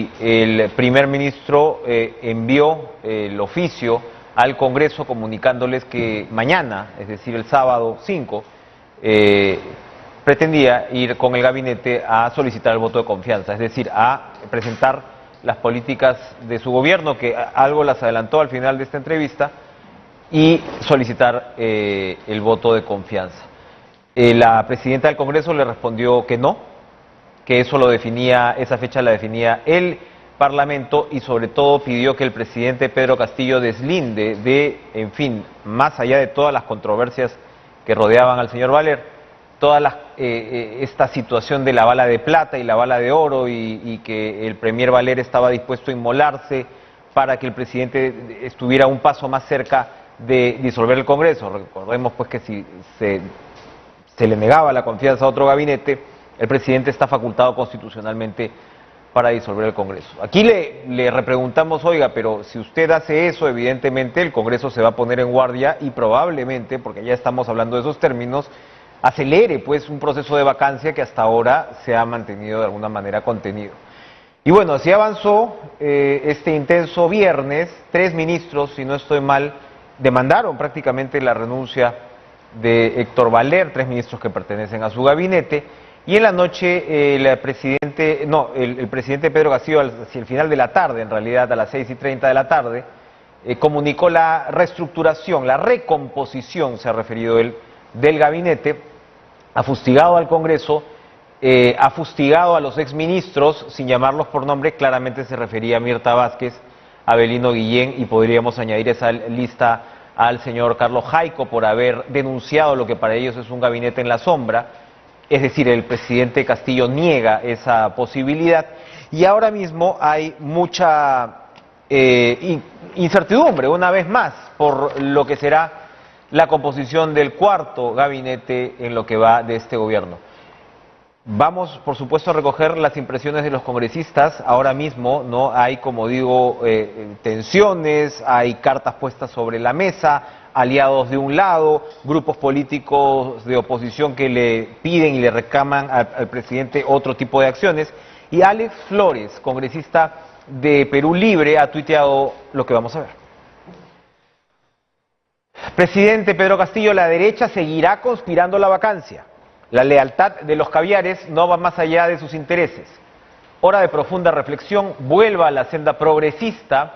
si el primer ministro envió el oficio al Congreso comunicándoles que mañana, es decir, el sábado 5, pretendía ir con el gabinete a solicitar el voto de confianza, es decir, a presentar las políticas de su gobierno, que algo las adelantó al final de esta entrevista, y solicitar el voto de confianza. La presidenta del Congreso le respondió que no, que eso lo definía, esa fecha la definía el Parlamento, y sobre todo pidió que el presidente Pedro Castillo deslinde de, en fin, más allá de todas las controversias que rodeaban al señor Valer, esta situación de la bala de plata y la bala de oro, y que el premier Valer estaba dispuesto a inmolarse para que el presidente estuviera un paso más cerca de disolver el Congreso. Recordemos pues que si se le negaba la confianza a otro gabinete, el presidente está facultado constitucionalmente para disolver el Congreso. Aquí le repreguntamos, oiga, pero si usted hace eso, evidentemente el Congreso se va a poner en guardia y probablemente, porque ya estamos hablando de esos términos, acelere pues un proceso de vacancia que hasta ahora se ha mantenido de alguna manera contenido. Y bueno, así avanzó este intenso viernes. 3 ministros, si no estoy mal, demandaron prácticamente la renuncia de Héctor Valer, 3 ministros que pertenecen a su gabinete, y en la noche el presidente Pedro Castillo, hacia el final de la tarde, en realidad a las 6:30 de la tarde, comunicó la reestructuración, la recomposición, se ha referido él, del gabinete, ha fustigado al Congreso, ha fustigado a los exministros, sin llamarlos por nombre, claramente se refería a Mirta Vázquez, Avelino Guillén, y podríamos añadir esa lista al señor Carlos Jaico por haber denunciado lo que para ellos es un gabinete en la sombra. Es decir, el presidente Castillo niega esa posibilidad, y ahora mismo hay mucha incertidumbre, una vez más, por lo que será la composición del cuarto gabinete en lo que va de este gobierno. Vamos, por supuesto, a recoger las impresiones de los congresistas. Ahora mismo no hay, como digo, tensiones, hay cartas puestas sobre la mesa, aliados de un lado, grupos políticos de oposición que le piden y le reclaman al presidente otro tipo de acciones. Y Alex Flores, congresista de Perú Libre, ha tuiteado lo que vamos a ver. Presidente Pedro Castillo, la derecha seguirá conspirando la vacancia. La lealtad de los caviares no va más allá de sus intereses. Hora de profunda reflexión, vuelva a la senda progresista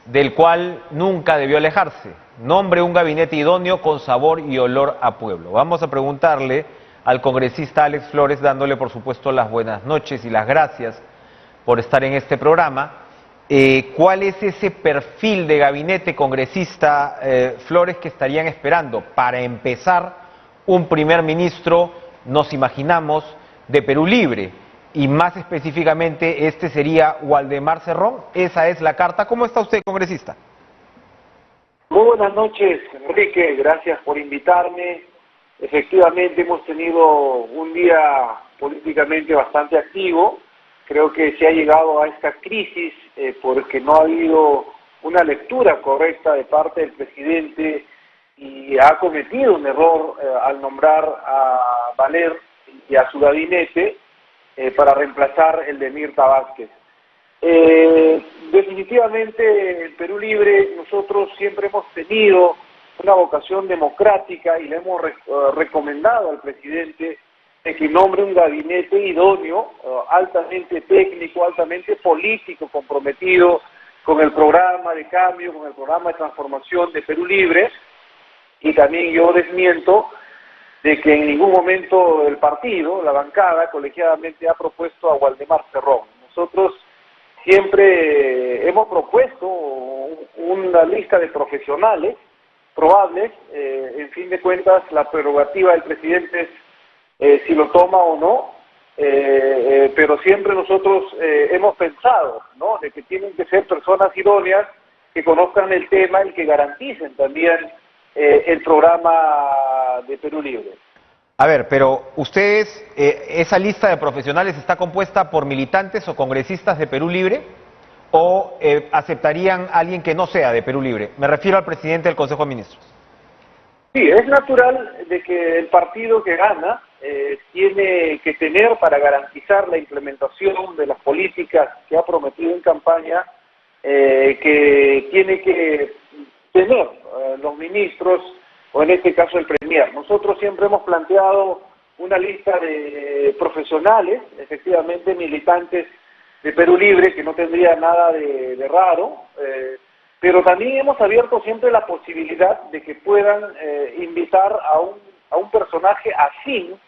del cual nunca debió alejarse. Nombre un gabinete idóneo con sabor y olor a pueblo. Vamos a preguntarle al congresista Alex Flores, dándole por supuesto las buenas noches y las gracias por estar en este programa. ¿Cuál es ese perfil de gabinete, congresista Flores, que estarían esperando para empezar un primer ministro, nos imaginamos, de Perú Libre? Y más específicamente, este sería Waldemar Cerrón. Esa es la carta. ¿Cómo está usted, congresista? Muy buenas noches, Enrique. Gracias por invitarme. Efectivamente, hemos tenido un día políticamente bastante activo. Creo que se ha llegado a esta crisis porque no ha habido una lectura correcta de parte del presidente y ha cometido un error al nombrar a Valer y a su gabinete para reemplazar el de Mirta Vázquez. Definitivamente en Perú Libre nosotros siempre hemos tenido una vocación democrática y le hemos recomendado al presidente de que nombre un gabinete idóneo, altamente técnico, altamente político, comprometido con el programa de cambio, con el programa de transformación de Perú Libre. Y también yo desmiento de que en ningún momento el partido, la bancada, colegiadamente ha propuesto a Waldemar Cerrón. Nosotros siempre hemos propuesto una lista de profesionales probables, en fin de cuentas la prerrogativa del presidente es si lo toma o no, pero siempre nosotros hemos pensado, ¿no?, de que tienen que ser personas idóneas que conozcan el tema y que garanticen también el programa de Perú Libre. A ver, pero ustedes, ¿esa lista de profesionales está compuesta por militantes o congresistas de Perú Libre? ¿O aceptarían a alguien que no sea de Perú Libre? Me refiero al presidente del Consejo de Ministros. Sí, es natural de que el partido que gana tiene que tener para garantizar la implementación de las políticas que ha prometido en campaña, que tiene que tener los ministros, o en este caso el premier. Nosotros siempre hemos planteado una lista de profesionales, efectivamente militantes de Perú Libre, que no tendría nada de raro, pero también hemos abierto siempre la posibilidad de que puedan invitar a un personaje afín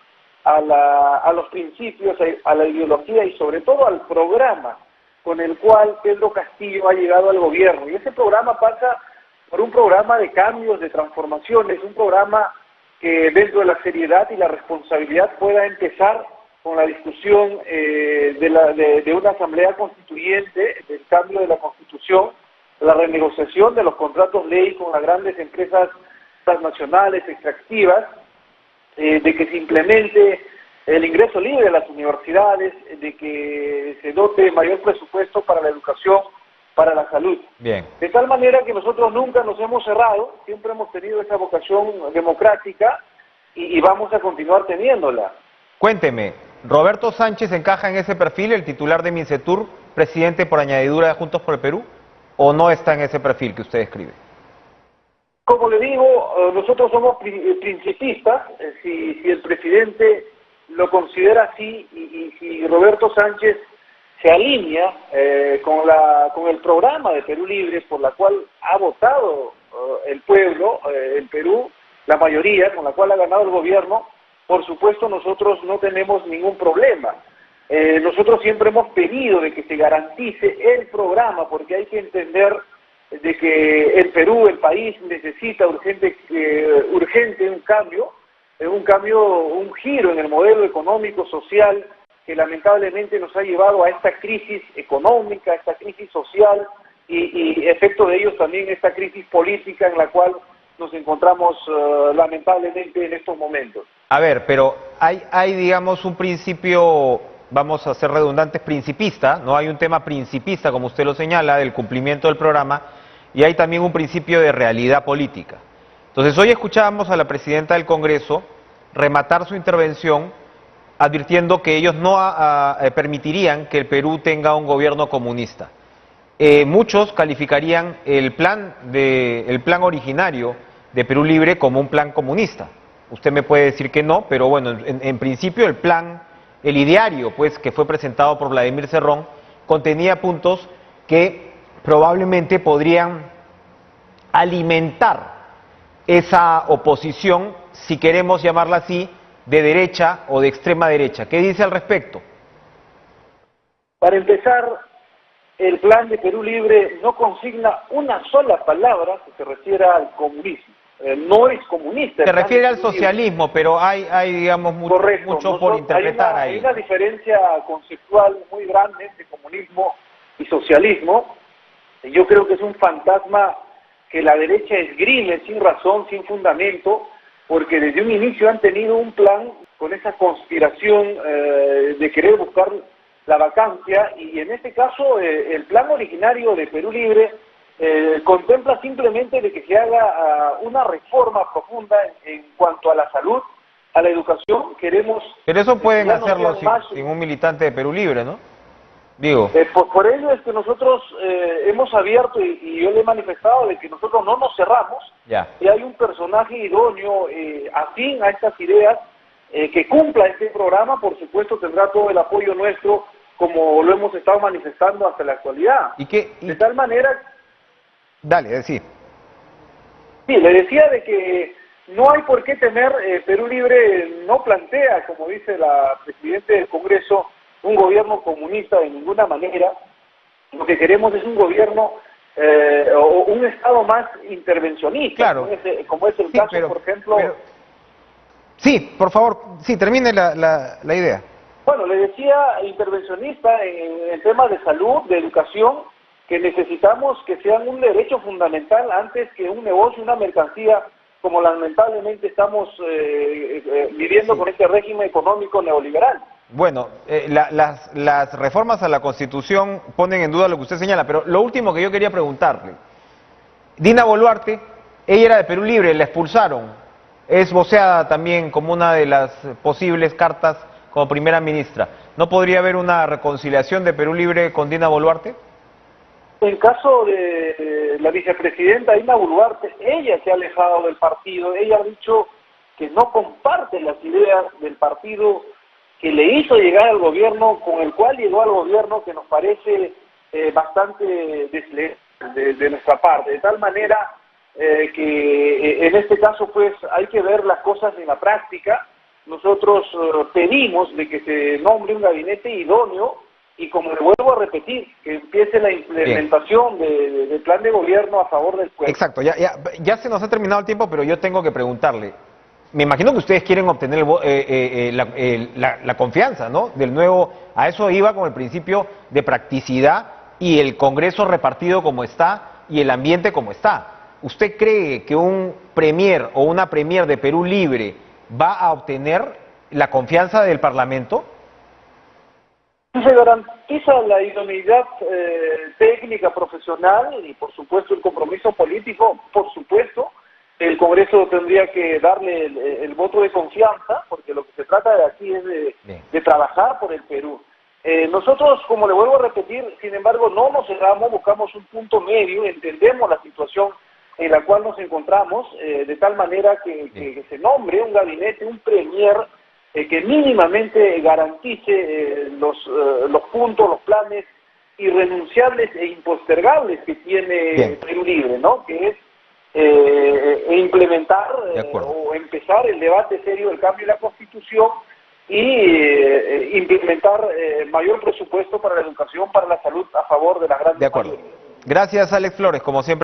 a los principios, a la ideología y sobre todo al programa con el cual Pedro Castillo ha llegado al gobierno. Y ese programa pasa por un programa de cambios, de transformaciones, un programa que dentro de la seriedad y la responsabilidad pueda empezar con la discusión de una asamblea constituyente, del cambio de la Constitución, la renegociación de los contratos ley con las grandes empresas transnacionales extractivas, de que se implemente el ingreso libre a las universidades, de que se dote mayor presupuesto para la educación, para la salud. Bien. De tal manera que nosotros nunca nos hemos cerrado, siempre hemos tenido esa vocación democrática y vamos a continuar teniéndola. Cuénteme, ¿Roberto Sánchez encaja en ese perfil, el titular de Mincetur, presidente por añadidura de Juntos por el Perú, o no está en ese perfil que usted describe? Como le digo, nosotros somos principistas. Si el presidente lo considera así y si Roberto Sánchez se alinea con el programa de Perú Libre por la cual ha votado el pueblo, el Perú, la mayoría, con la cual ha ganado el gobierno, por supuesto nosotros no tenemos ningún problema. Nosotros siempre hemos pedido de que se garantice el programa, porque hay que entender de que el Perú, el país, necesita urgente un giro en el modelo económico, social, que lamentablemente nos ha llevado a esta crisis económica, a esta crisis social y efecto de ellos también esta crisis política en la cual nos encontramos lamentablemente en estos momentos. A ver, pero hay digamos un principio, vamos a ser redundantes, principista, ¿no? Hay un tema principista, como usted lo señala, del cumplimiento del programa, y hay también un principio de realidad política. Entonces, hoy escuchábamos a la presidenta del Congreso rematar su intervención advirtiendo que ellos no permitirían que el Perú tenga un gobierno comunista. Muchos calificarían el plan originario de Perú Libre como un plan comunista. Usted me puede decir que no, pero bueno, en principio el ideario pues que fue presentado por Vladimir Cerrón contenía puntos que probablemente podrían alimentar esa oposición, si queremos llamarla así, de derecha o de extrema derecha. ¿Qué dice al respecto? Para empezar, el plan de Perú Libre no consigna una sola palabra que se refiera al comunismo. No es comunista. Se refiere al socialismo, pero hay digamos, mucho por interpretar ahí. Hay una diferencia conceptual muy grande entre comunismo y socialismo. Yo creo que es un fantasma que la derecha esgrime sin razón, sin fundamento, porque desde un inicio han tenido un plan con esa conspiración de querer buscar la vacancia, y en este caso el plan originario de Perú Libre contempla simplemente de que se haga una reforma profunda en cuanto a la salud, a la educación. Queremos... Pero eso pueden hacerlo sin un militante de Perú Libre, ¿no? Digo. Por ello es que nosotros hemos abierto y yo le he manifestado de que nosotros no nos cerramos. Ya. Y hay un personaje idóneo afín a estas ideas que cumpla este programa, por supuesto tendrá todo el apoyo nuestro, como lo hemos estado manifestando hasta la actualidad. De tal manera... Dale, sí. Sí, le decía de que no hay por qué temer. Perú Libre no plantea, como dice la Presidenta del Congreso, un gobierno comunista de ninguna manera. Lo que queremos es un gobierno o un Estado más intervencionista, claro, como es el caso, por ejemplo... Sí, por favor, sí, termine la idea. Bueno, le decía intervencionista en temas de salud, de educación, que necesitamos que sean un derecho fundamental antes que un negocio, una mercancía, como lamentablemente estamos viviendo con este régimen económico neoliberal. Bueno, las reformas a la Constitución ponen en duda lo que usted señala, pero lo último que yo quería preguntarle, Dina Boluarte, ella era de Perú Libre, la expulsaron es voceada también como una de las posibles cartas como primera ministra. ¿No podría haber una reconciliación de Perú Libre con Dina Boluarte? En caso de la vicepresidenta Dina Boluarte, ella se ha alejado del partido, ella ha dicho que no comparte las ideas del partido que le hizo llegar al gobierno, con el cual llegó al gobierno, que nos parece bastante desleal de nuestra parte, de tal manera que en este caso pues hay que ver las cosas en la práctica. Nosotros pedimos de que se nombre un gabinete idóneo y, como le vuelvo a repetir, que empiece la implementación del plan de gobierno a favor del pueblo. Exacto, ya se nos ha terminado el tiempo, pero yo tengo que preguntarle. Me imagino que ustedes quieren obtener la confianza, ¿no?, del nuevo. A eso iba con el principio de practicidad y el Congreso repartido como está y el ambiente como está. ¿Usted cree que un premier o una premier de Perú Libre va a obtener la confianza del Parlamento? Si se garantiza la idoneidad técnica, profesional y, por supuesto, el compromiso político, por supuesto, el Congreso tendría que darle el voto de confianza, porque lo que se trata de aquí es de trabajar por el Perú. Nosotros, como le vuelvo a repetir, sin embargo, no nos cerramos, buscamos un punto medio, entendemos la situación en la cual nos encontramos, de tal manera que se nombre un gabinete, un premier, que mínimamente garantice los puntos, los planes irrenunciables e impostergables que tiene Perú Libre, ¿no?, que es implementar o empezar el debate serio del cambio de la Constitución y implementar mayor presupuesto para la educación, para la salud, a favor de las grandes mayorías. Gracias, Alex Flores, como siempre.